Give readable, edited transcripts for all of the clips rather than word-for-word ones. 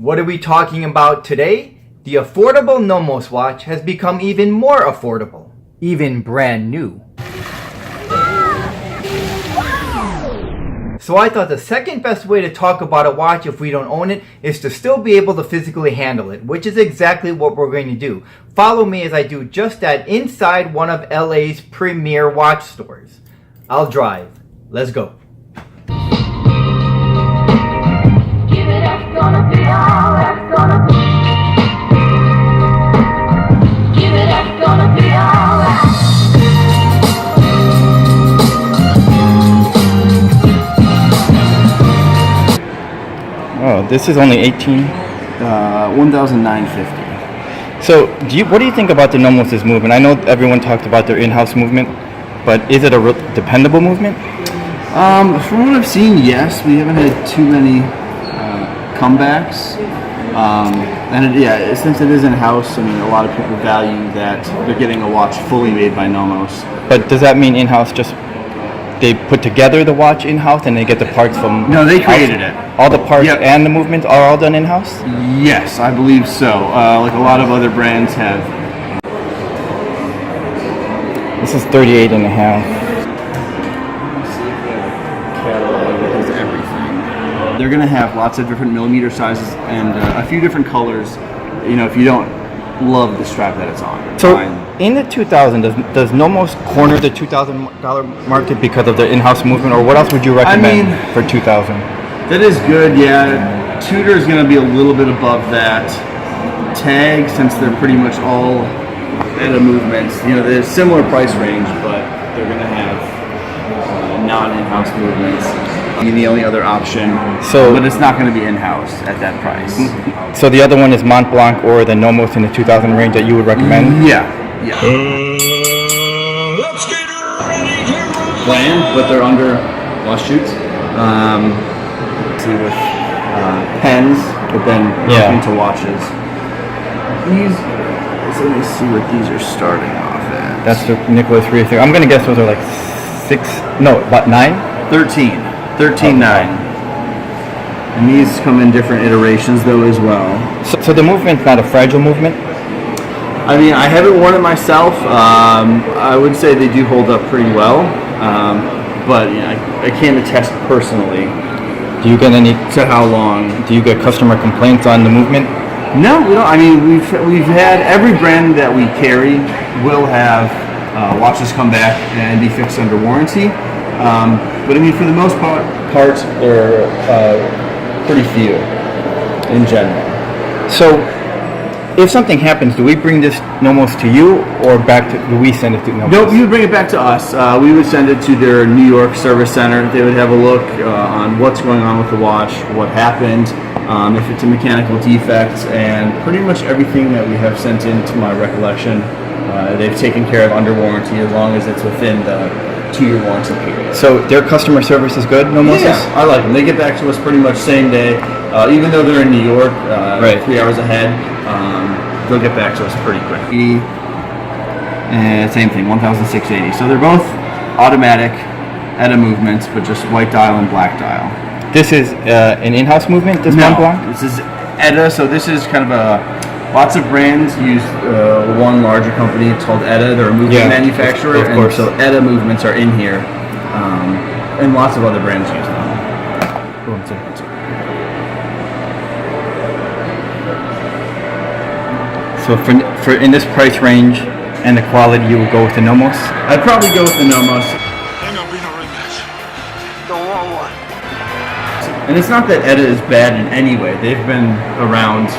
What are we talking about today? The affordable Nomos watch has become even more affordable, even brand new. So I thought the second best way to talk about a watch if we don't own it is to still be able to physically handle it, which is exactly what we're going to do. Follow me as I do just that inside one of LA's premier watch stores. I'll drive. Let's go. Oh, this is only 1,950. So, what do you think about the Nomos' movement? I know everyone talked about their in-house movement, but is it a dependable movement? From what I've seen, yes. We haven't had too many comebacks. Since it is in-house, I mean, a lot of people value that they're getting a watch fully made by Nomos. But does that mean in-house just they put together the watch in-house and they get the parts from... No, they created it. All the parts and the movements are all done in-house? Yes, I believe so. Like a lot of other brands have. This is 38 and a half. Let's see if they have a catalog that has everything. They're going to have lots of different millimeter sizes and a few different colors, you know, if you don't love the strap that it's on. So in the 2000, does Nomos corner the $2,000 market because of the in-house movement, or what else would you recommend for 2000? That is good, yeah. Tudor is going to be a little bit above that. Tag, since they're pretty much all ETA movements, you know, they're similar price range, but they're going to have non-in-house movements. The only other option, but it's not going to be in-house at that price. So the other one is Mont Blanc or the Nomos in the 2000 range that you would recommend? Yeah. Brand, but they're under lost shoots. See with pens, but then into watches. These, let me see what these are starting off at. That's the Nicholas 3. I'm going to guess those are like 9? 13.9. And these come in different iterations though as well. So the movement's not a fragile movement? I mean, I haven't worn it myself. I would say they do hold up pretty well. But you know, I can't attest personally. Do you get any to how long? Do you get customer complaints on the movement? No, we don't. I mean, we've had every brand that we carry will have watches come back and be fixed under warranty. But I mean, for the most part, they're pretty few in general. So, if something happens, do we bring this Nomos to you, or do we send it to Nomos? No, you would bring it back to us. We would send it to their New York service center. They would have a look on what's going on with the watch, what happened, if it's a mechanical defect, and pretty much everything that we have sent in, to my recollection, they've taken care of under warranty as long as it's within the 2-year warranty period. So their customer service is good, Nomos? Yeah, I like them. They get back to us pretty much same day. Even though they're in New York, 3 hours ahead, they'll get back to us pretty quick. Same thing, 1,680. So they're both automatic ETA movements, but just white dial and black dial. This is an in-house movement, this Mont Blanc? This is ETA, so this is kind of lots of brands use one larger company. It's called ETA. They're a movement manufacturer, of course. So ETA movements are in here, and lots of other brands use them. So for in this price range and the quality, you would go with the Nomos? I'd probably go with the Nomos. Ain't gonna be no rematch. The wrong one. And it's not that ETA is bad in any way. They've been around,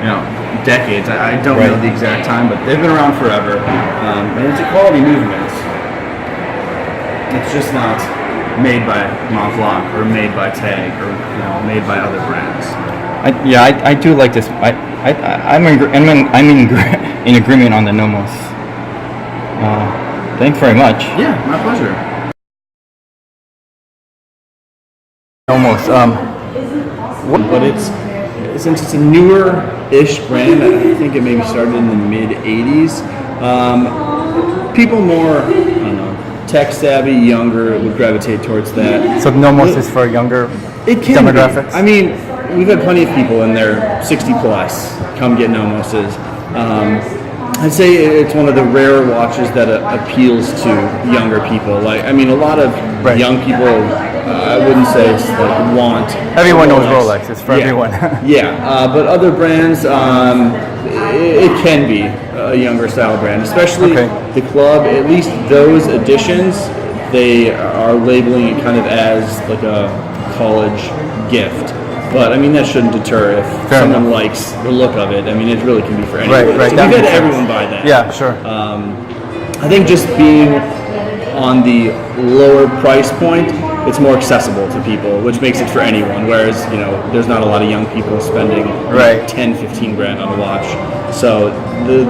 you know, decades. I don't know the exact time, but they've been around forever. And it's a quality movement. It's just not made by Mont Blanc or made by Tag or made by other brands. I do like this. I'm in agreement on the Nomos. Thanks very much. Yeah, my pleasure. Nomos. But since it's a newer-ish brand, I think it maybe started in the mid-'80s. People more, I don't know, tech-savvy, younger would gravitate towards that. So Nomos is for younger demographics? Be. I mean, we've had plenty of people in their 60 plus come get Nomoses. I'd say it's one of the rare watches that appeals to younger people. Like, I mean, a lot of young people, I wouldn't say it's like want. Everyone knows Rolex. It's for everyone. Yeah, but other brands, it can be a younger style brand, especially the club. At least those editions, they are labeling it kind of as like a college gift. But I mean, that shouldn't deter if someone likes the look of it. I mean, it really can be for anyone. Right. So we've had everyone buy that. Yeah, sure. I think just being on the lower price point, it's more accessible to people, which makes it for anyone. Whereas, you know, there's not a lot of young people spending 10, 15 grand on a watch. So the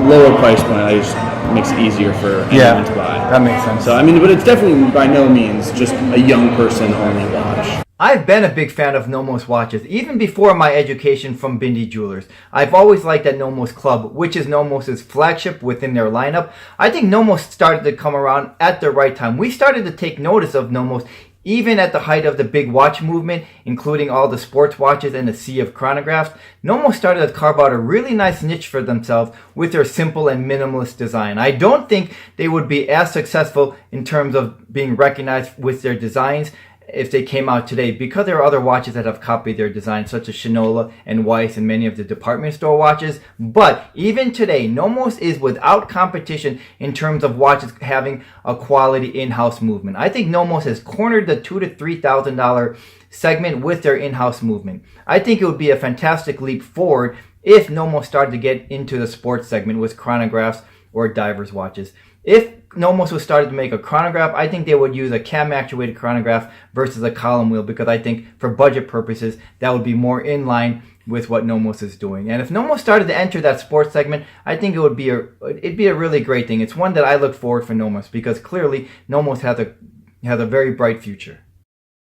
lower price point, I just makes it easier for anyone to buy. That makes sense. So I mean, but it's definitely by no means just a young person only watch. I've been a big fan of Nomos watches, even before my education from Bindi Jewelers. I've always liked that Nomos Club, which is Nomos' flagship within their lineup. I think Nomos started to come around at the right time. We started to take notice of Nomos even at the height of the big watch movement, including all the sports watches and the sea of chronographs. Nomos started to carve out a really nice niche for themselves with their simple and minimalist design. I don't think they would be as successful in terms of being recognized with their designs if they came out today, because there are other watches that have copied their design, such as Shinola and Weiss and many of the department store watches. But even today, Nomos is without competition in terms of watches having a quality in-house movement. I think Nomos has cornered the $2,000 to $3,000 segment with their in-house movement. I think it would be a fantastic leap forward if Nomos started to get into the sports segment with chronographs or divers watches. If Nomos was started to make a chronograph, I think they would use a cam actuated chronograph versus a column wheel, because I think for budget purposes that would be more in line with what Nomos is doing. And if Nomos started to enter that sports segment, I think it'd be a really great thing. It's one that I look forward for Nomos, because clearly Nomos has a very bright future.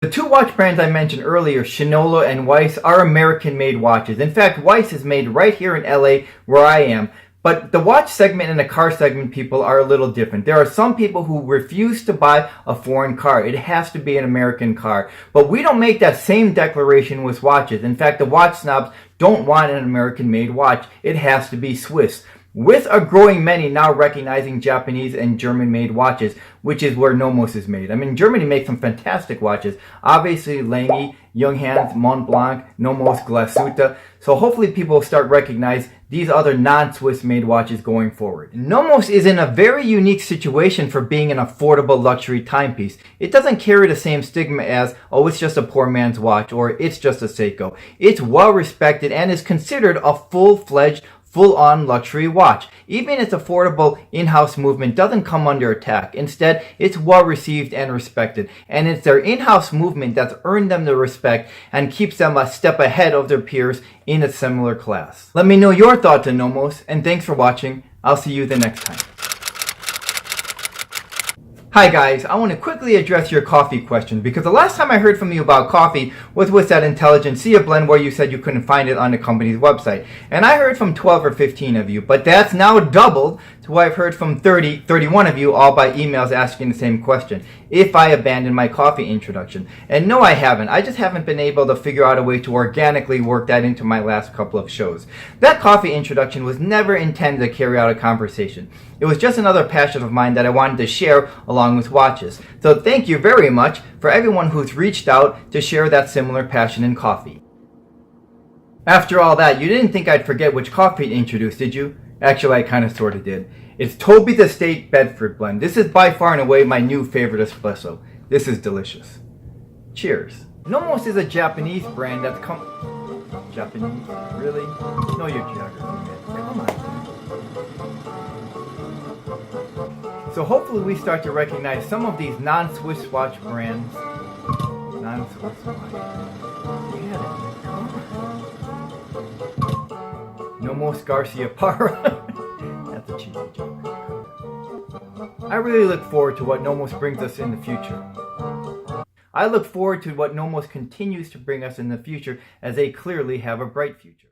The two watch brands I mentioned earlier, Shinola and Weiss, are American-made watches. In fact, Weiss is made right here in LA where I am. But the watch segment and the car segment people are a little different. There are some people who refuse to buy a foreign car. It has to be an American car. But we don't make that same declaration with watches. In fact, the watch snobs don't want an American-made watch. It has to be Swiss. With a growing many now recognizing Japanese and German-made watches, which is where Nomos is made. I mean, Germany makes some fantastic watches. Obviously, Lange, Junghans, Montblanc, Nomos, Glashütte. So hopefully people will start recognize these other non-Swiss made watches going forward. Nomos is in a very unique situation for being an affordable luxury timepiece. It doesn't carry the same stigma as, oh, it's just a poor man's watch, or it's just a Seiko. It's well respected and is considered a full-fledged, full-on luxury watch. Even its affordable in-house movement doesn't come under attack. Instead, it's well received and respected. And it's their in-house movement that's earned them the respect and keeps them a step ahead of their peers in a similar class. Let me know your thoughts on Nomos, and thanks for watching. I'll see you the next time. Hi guys, I want to quickly address your coffee question, because the last time I heard from you about coffee was with that Intelligentsia blend where you said you couldn't find it on the company's website. And I heard from 12 or 15 of you, but that's now doubled to what I've heard from 31 of you, all by emails asking the same question: if I abandoned my coffee introduction. And no, I haven't. I just haven't been able to figure out a way to organically work that into my last couple of shows. That coffee introduction was never intended to carry out a conversation. It was just another passion of mine that I wanted to share along with watches. So thank you very much for everyone who's reached out to share that similar passion in coffee. After all that, you didn't think I'd forget which coffee to introduce, did you? Actually, I kind of sort of did. It's Toby's Estate Bedford Blend. This is by far and away my new favorite espresso. This is delicious. Cheers. Nomos is a Japanese brand that's Japanese? Really? Know your geography, man. Come on. So hopefully we start to recognize some of these non-Swiss watch brands. Non-Swiss watch. Get it. Come on. Nomos Garcia Parra. That's a cheesy joke. I really look forward to what Nomos brings us in the future. I look forward to what Nomos continues to bring us in the future, as they clearly have a bright future.